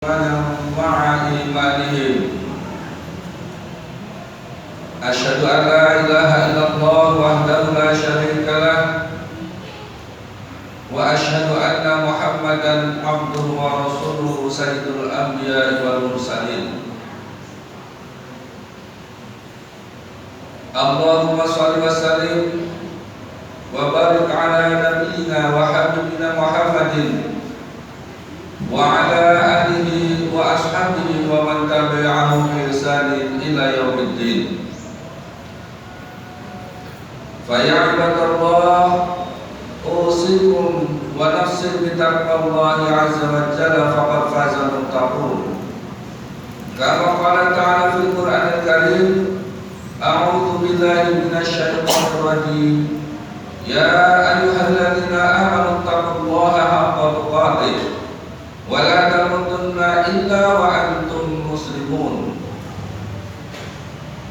مع إيمانهم أشهد أن لا إله إلا الله وحده لا شريك له وأشهد أن محمدا عبده ورسوله سيد الأنبياء والمرسلين اللهم صل وسلم وبارك على نبينا وحبيبنا محمد وعلى آله وأصحابه ومن تبعهم بإحسان إلى يوم الدين. فيا عباد الله أوصيكم ونفسي بتقوى الله عز وجل فقد فاز المتقون. كما قال تعالى في القرآن الكريم أعوذ بالله من الشيطان الرجيم يا أيها الذين آمنوا اتقوا الله حق تقاته ولا تموتن إلا وأنتم مسلمون.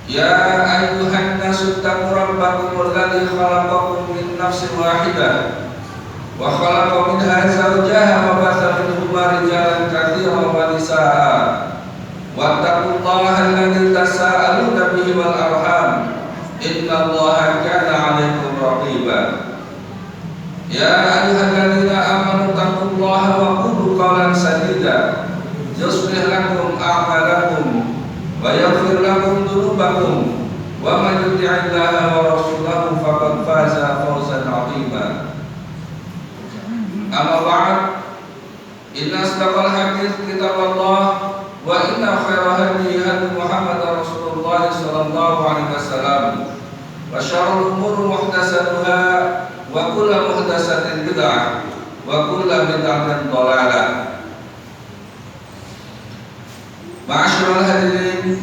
يا أيها الناس اتقوا ربكم الذي خلقكم من نفس واحدة وخلق منها زوجها وبث منهما رجالا كثيرا ونساء واتقوا الله الذي تساءلون به والأرحام إن الله كان عليكم رقيبا. يا أيها الذين آمنوا اتقوا الله وقولوا قولا سديدا يصلح لكم أعمالكم ويغفر لكم ذنوبكم ومن يطع الله ورسوله فقد فاز فوزا عظيما. أما بعد إن أصدق الحديث كتاب الله وإن خير هدي هدي محمد رسول الله صلى الله عليه وسلم وشر الأمور محدثاتها وكل محدثة بدعة وكل بدعة ضلالة. Ma'asyiral hadirin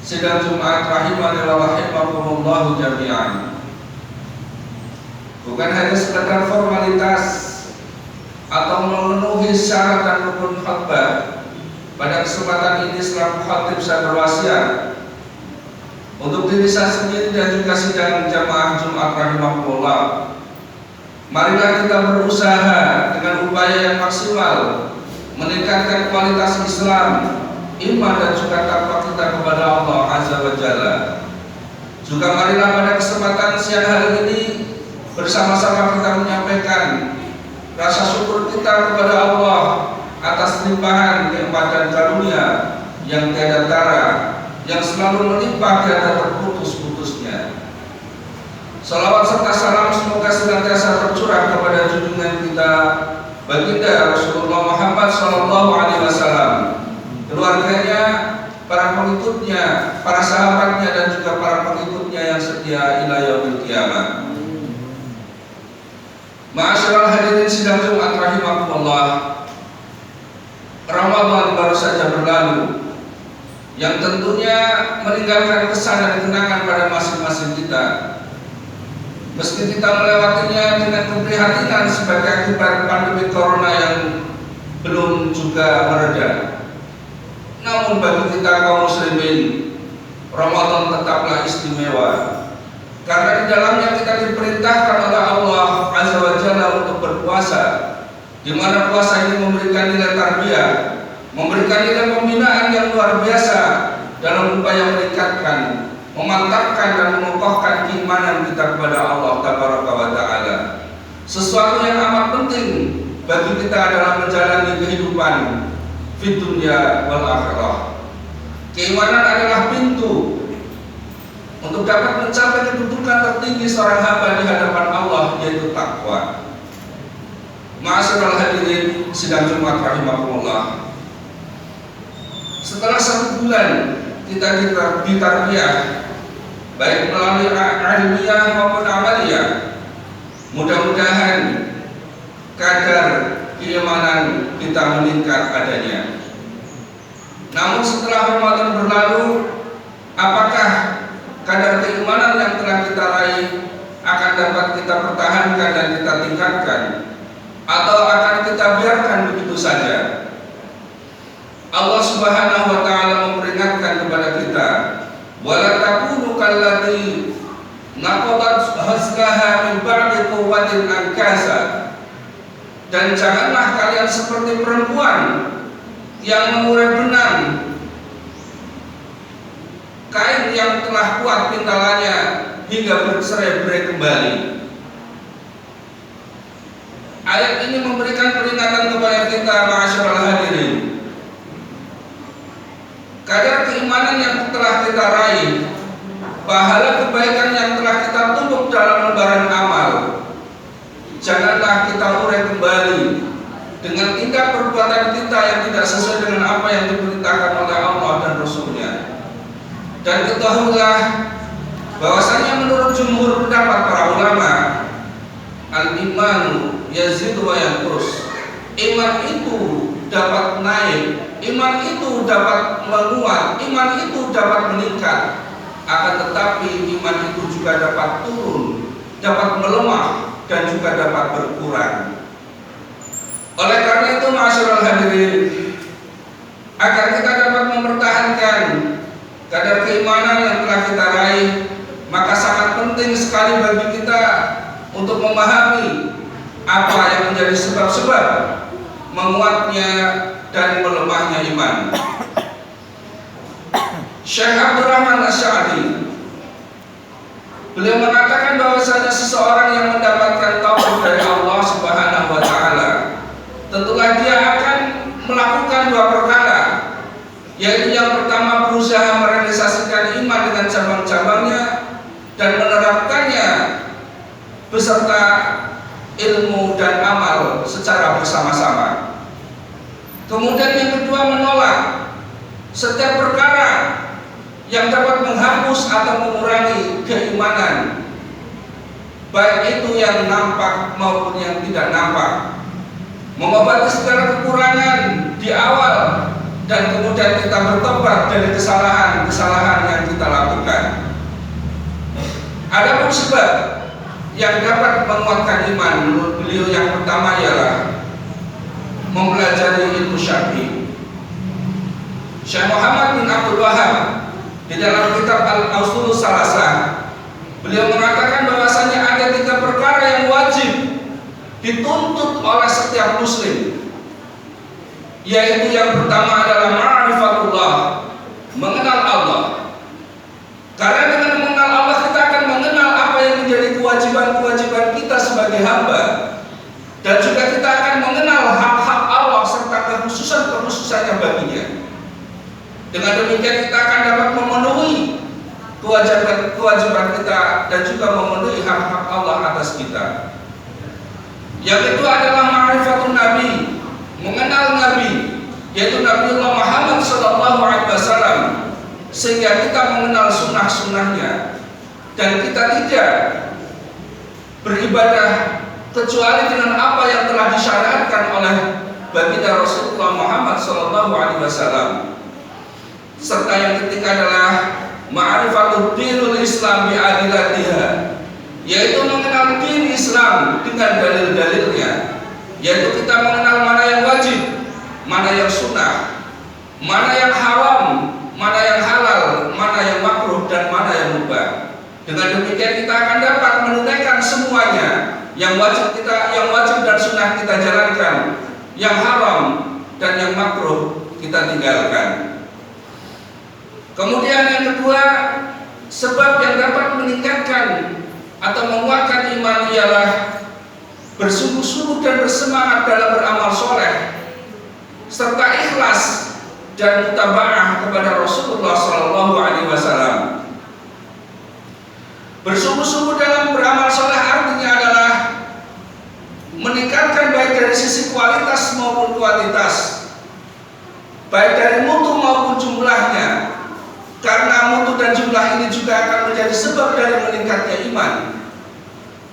sidang Jumat rahimani wa rahimakumullah jami'an. Bukan hanya sekedar formalitas atau memenuhi syarat dan rukun khutbah, pada kesempatan ini selaku khatib saya berwasiat untuk diri saya sendiri dan juga sidang jamaah Jumat rahimakumullah, marilah kita berusaha dengan upaya yang maksimal meningkatkan kualitas Islam, iman dan juga takwa kita kepada Allah Azza wa Jalla. Juga marilah pada kesempatan siang hari ini bersama-sama kita menyampaikan rasa syukur kita kepada Allah atas limpahan nikmat dan karunia yang tiada tara, yang selalu melimpah tiada terputus-putusnya. Salawat serta salam semoga senantiasa tercurah kepada junjungan kita baginda Rasulullah Muhammad SAW, keluarganya, para pengikutnya, para sahabatnya dan juga para pengikutnya yang setia ila yaumil qiyamah. Ma'asyiral hadirin sidang Jumat rahimakumullah, Ramadan baru saja berlalu, yang tentunya meninggalkan kesan dan kenangan pada masing-masing kita. Meski kita melewatinya dengan keprihatinan sebagai akibat pandemi corona yang belum juga mereda, namun bagi kita kaum muslimin, Ramadan tetaplah istimewa, karena di dalamnya kita diperintahkan oleh Allah Azza wa Jalla untuk berpuasa, di mana puasa ini memberikan nilai tarbiyah, memberikan nilai pembinaan yang luar biasa dalam upaya meningkatkan, memantapkan dan mengokohkan keimanan kita kepada Allah Tabaraka wa Ta'ala. Sesuatu yang amat penting bagi kita adalah menjalani kehidupan di dunia wal akhirah. Keimanan adalah pintu untuk dapat mencapai kedudukan tertinggi seorang hamba di hadapan Allah, yaitu takwa. Ma'asyiral hadirin sidang Jumat rahimakumullah, setelah 1 bulan kita ditarbiyah baik melalui ilmiah maupun amaliyah, mudah-mudahan kadar keimanan kita meningkat adanya. Namun setelah Ramadan berlalu, apakah kadar keimanan yang telah kita raih akan dapat kita pertahankan dan kita tingkatkan, atau akan kita biarkan begitu saja? Allah Subhanahu wa Ta'ala memperingatkan kepada kita, wala takunu kallati naqadat ghazlaha min ba'di quwwatin ankasa, dan janganlah kalian seperti perempuan yang mengurai benang, kain yang telah kuat pintalannya hingga bercerai-berai kembali. Ayat ini memberikan peringatan kepada kita, ma'asyiral hadirin. Kadar keimanan yang telah kita raih, pahala kebaikan yang telah kita tumpuk dalam lembaran amal, janganlah kita urai kembali dengan tindak perbuatan kita yang tidak sesuai dengan apa yang diperintahkan oleh Allah dan Rasul-Nya. Dan ketahuilah bahwasanya menurut jumhur pendapat para ulama, al-imanu yazidu wa yanqus. Iman itu dapat naik, iman itu dapat menguat, iman itu dapat meningkat. Akan tetapi iman itu juga dapat turun, dapat melemah, dan juga dapat berkurang. Oleh karena itu, ma'asyiral hadirin, agar kita dapat mempertahankan kadar keimanan yang telah kita raih, maka sangat penting sekali bagi kita untuk memahami apa yang menjadi sebab-sebab menguatnya dan melemahnya iman. Syekh Abdurrahman As-Sa'di, beliau mengatakan bahwasanya seseorang yang mendapatkan taufik dari Allah Subhanahu wa taala, tentulah dia akan melakukan dua perkara, yaitu yang pertama berusaha merealisasikan iman dengan cabang-cabangnya dan menerapkannya beserta ilmu dan amal secara bersama-sama. Kemudian yang kedua, menolak setiap perkara yang dapat menghapus atau mengurangi keimanan, baik itu yang nampak maupun yang tidak nampak, mengobati segala kekurangan di awal, dan kemudian kita bertobat dari kesalahan-kesalahan yang kita lakukan. Ada pun sebab yang dapat menguatkan iman menurut beliau, yang pertama ialah mempelajari ilmu syar'i. Syekh Muhammad bin Abdul Wahab di dalam kitab Al-Usul Salasah, beliau mengatakan bahwasanya ada 3 perkara yang wajib dituntut oleh setiap muslim, yaitu yang pertama adalah ma'rifatullah, mengenal Allah. Karena dengan mengenal Allah kita akan mengenal apa yang menjadi kewajiban-kewajiban kita sebagai hamba, dan juga kita akan mengenal hak-hak Allah serta kekhususan-kekhususannya baginya. Dengan demikian kita akan dapat memenuhi kewajiban kita dan juga memenuhi hak-hak Allah atas kita. Yang kedua adalah ma'rifatun Nabi, mengenal Nabi, yaitu Nabiullah Muhammad SAW, sehingga kita mengenal sunnah-sunnahnya dan kita tidak beribadah kecuali dengan apa yang telah disyariatkan oleh baginda Rasulullah Muhammad SAW. Serta yang ketiga adalah ma'rifatul dinul Islam bi'adilatiha, yaitu mengenal din Islam dengan dalil-dalilnya, yaitu kita mengenal mana yang wajib, mana yang sunnah, mana yang haram, mana yang halal, mana yang makruh, dan mana yang mubah. Dengan demikian kita akan dapat menunaikan semuanya, yang wajib dan sunnah kita jalankan, yang haram dan yang makruh kita tinggalkan. Kemudian yang kedua, sebab yang dapat meningkatkan atau menguatkan iman ialah bersungguh-sungguh dan bersemangat dalam beramal soleh, serta ikhlas dan mutaba'ah kepada Rasulullah SAW. Bersungguh-sungguh dalam beramal soleh artinya adalah meningkatkan baik dari sisi kualitas maupun kuantitas, baik dari mutu maupun jumlahnya, karena mutu dan jumlah ini juga akan menjadi sebab dari meningkatnya iman.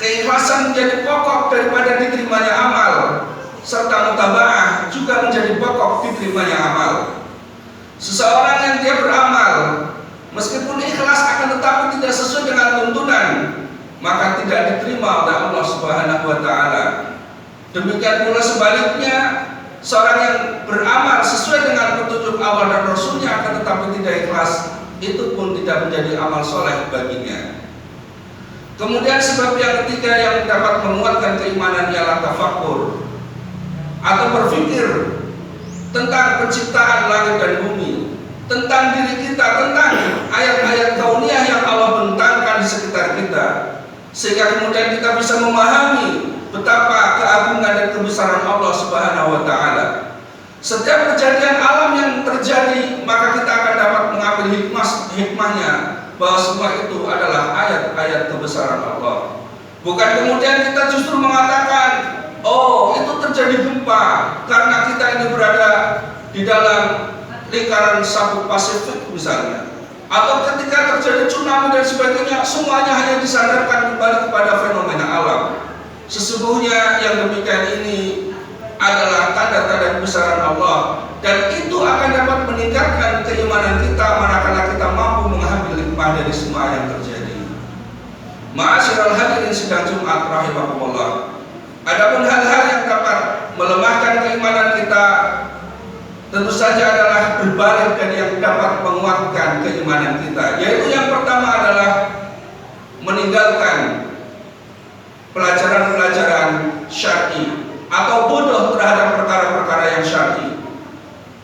Keikhlasan menjadi pokok daripada diterimanya amal, serta mutaba'ah juga menjadi pokok diterimanya amal. Seseorang yang dia beramal meskipun ikhlas akan tetapi tidak sesuai dengan tuntunan, maka tidak diterima oleh Allah Subhanahu wa taala. Demikian pula sebaliknya, seorang yang beramal sesuai dengan petunjuk Allah dan Rasulnya akan tetapi tidak ikhlas, itu pun tidak menjadi amal soleh baginya. Kemudian sebab yang ketiga yang dapat menguatkan keimanan ialah tafakkur atau berpikir tentang penciptaan langit dan bumi, tentang diri kita, tentang ayat-ayat kauniyah yang Allah bentangkan di sekitar kita, sehingga kemudian kita bisa memahami betapa keagungan dan kebesaran Allah Subhanahu wa Ta'ala. Setiap kejadian alam yang terjadi, maka kita akan dapat mengambil hikmahnya, bahwa semua itu adalah ayat-ayat kebesaran Allah. Bukan kemudian kita justru mengatakan, oh itu terjadi gempa karena kita ini berada di dalam lingkaran sabuk Pasifik misalnya, atau ketika terjadi tsunami dan sebagainya, semuanya hanya disandarkan kembali kepada fenomena alam. Sesungguhnya yang demikian ini adalah tanda-tanda kebesaran Allah, dan itu akan dapat meningkatkan keimanan kita manakala kita mampu mengambil hikmah dari semua yang terjadi. Ma'asyiral hadirin sidang Jumat rahimakumullah. Adapun hal-hal yang dapat melemahkan keimanan kita tentu saja adalah berbalik dan yang dapat menguatkan keimanan kita, yaitu yang pertama adalah meninggalkan pelajaran-pelajaran syar'i atau bodoh terhadap perkara-perkara yang syar'i.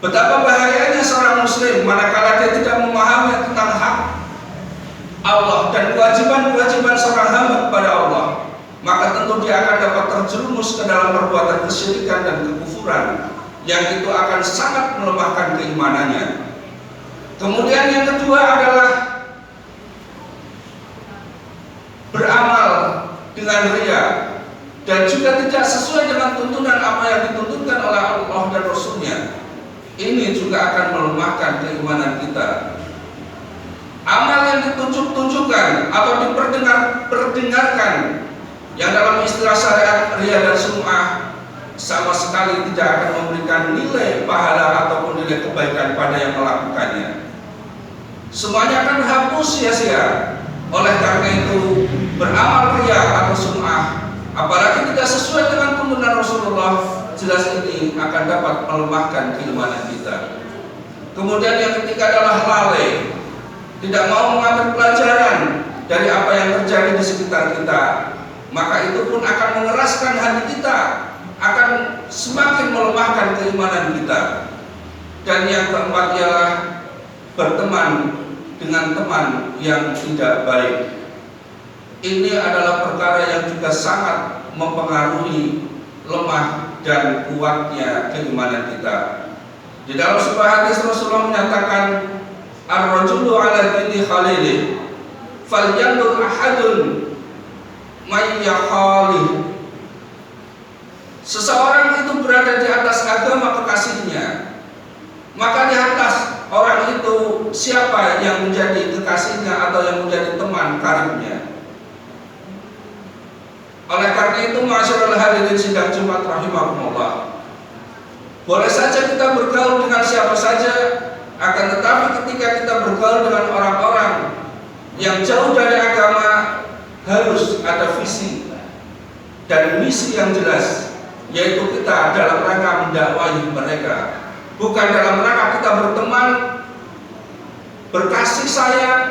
Betapa bahayanya seorang muslim manakala dia tidak memahami tentang hak Allah dan kewajiban-kewajiban seorang hamba kepada Allah, maka tentu dia akan dapat terjerumus ke dalam perbuatan kesyirikan dan kekufuran yang itu akan sangat melemahkan keimanannya. Kemudian yang kedua adalah beramal dengan riya dan juga tidak sesuai dengan tuntunan apa yang dituntutkan oleh Allah dan Rasulnya. Ini juga akan melemahkan keimanan kita. Amal yang ditunjuk-tunjukkan atau diperdengarkan yang dalam istilah syariat riya dan sum'ah sama sekali tidak akan memberikan nilai pahala ataupun nilai kebaikan pada yang melakukannya. Semuanya akan hapus sia-sia. Oleh karena itu, beramal riya atau sum'ah, apalagi tidak sesuai dengan tuntunan Rasulullah, jelas ini akan dapat melemahkan keimanan kita. Kemudian yang ketiga adalah lalai, tidak mau mengambil pelajaran dari apa yang terjadi di sekitar kita, maka itu pun akan mengeraskan hati kita, akan semakin melemahkan keimanan kita. Dan yang keempat ialah berteman dengan teman yang tidak baik. Ini adalah perkara yang juga sangat mempengaruhi lemah dan kuatnya keimanan kita. Di dalam sebuah hadis Rasulullah menyatakan, ar-rajulu ala dini khalilih falyandur ahadun may yakhalih. Seseorang itu berada di atas agama kekasihnya, maka di atas orang itu siapa yang menjadi kekasihnya atau yang menjadi teman karibnya. Oleh karena itu, ma'asyiral hadirin sidang Jumat rahimakumullah, boleh saja kita bergaul dengan siapa saja, akan tetapi ketika kita bergaul dengan orang-orang yang jauh dari agama, harus ada visi dan misi yang jelas, yaitu kita dalam rangka mendakwahi mereka, bukan dalam rangka kita berteman, berkasih sayang,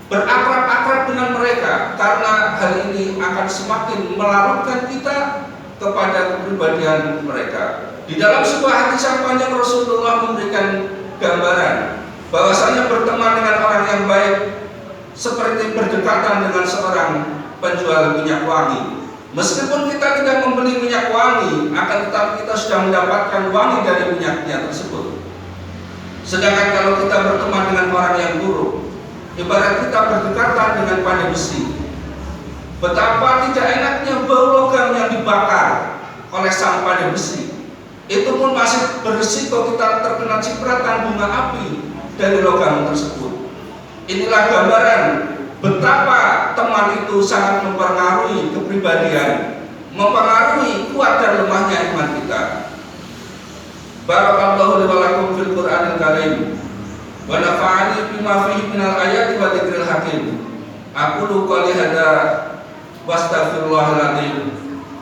berakrab-akrab dengan mereka, karena hal ini akan semakin melarutkan kita kepada kepribadian mereka. Di dalam sebuah hadis yang panjang, Rasulullah memberikan gambaran bahwasanya berteman dengan orang yang baik seperti berdekatan dengan seorang penjual minyak wangi. Meskipun kita tidak membeli minyak wangi, akan tetapi kita sudah mendapatkan wangi dari minyaknya tersebut. Sedangkan kalau kita berteman dengan orang yang buruk, ibarat kita berdekatan dengan pandai besi. Betapa tidak enaknya bau logam yang dibakar oleh sang pandai besi. Itu pun masih berisiko kita terkena cipratan bunga api dari logam tersebut. Inilah gambaran betapa teman itu sangat mempengaruhi kepribadian, mempengaruhi kuat dan lemahnya iman kita. Barakallahu li wa lakum fil Qur'anil Karim wa nafa'ani bima fihi minal ayati wa dzikril hakim. Aqulu qouli hadza wastaghfirullahal azim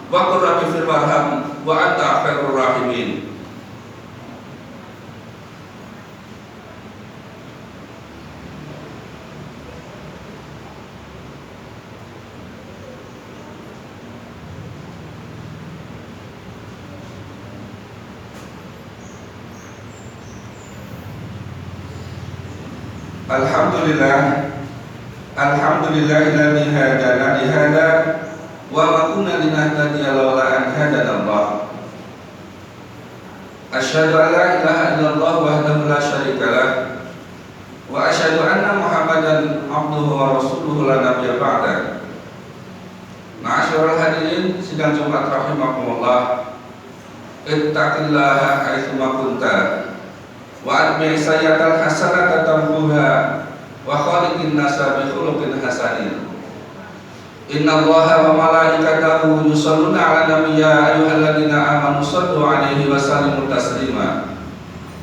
wa qur rabbi fir warham wa anta khairur rahimin. Alhamdulillah, alhamdulillahilladzi hadana li hada wa ma kunna linahtadiya laula an hadana Allah. Asyhadu an la ilaha illallah wahdahu la syarika lah wa asyhadu anna Muhammadan abduhu wa rasuluhu la nabiyya ba'da. Ma'asyiral hadirin sidang Jumat rahimakumullah. Ittaqillaha haitsu ma kunta wa atbi sayyatal hasanata tamhuha wa khaliqin nasa bi khuluqin hasanin. Innallaha wa malaikatahu yusholluna 'alan nabiy ya ayyuhalladzina amanu shallu 'alaihi wa sallimu taslima.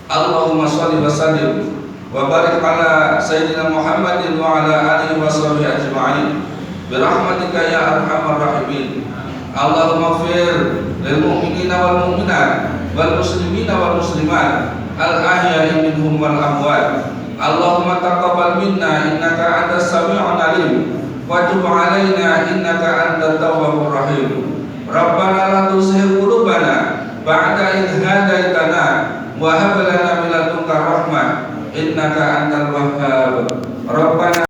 Allahumma shalli wa sallim wa barik 'ala sayyidina Muhammadin wa 'ala alihi wa sahbihi ajma'in bi rahmatika ya arhamar rahimin. Allahumma ighfir lil mu'minina wal mu'minat wal muslimina wal muslimat al ahya'i minhum wal amwat. Allahumma taqabbal minna innaka antas sami'un 'alim wa tub 'alaina innaka antat tawwabur rahim. Rabbana la tuzigh qulubana ba'da idh hadaitana wa hab lana min ladunka rahmah innaka antal wahhab. Rabbana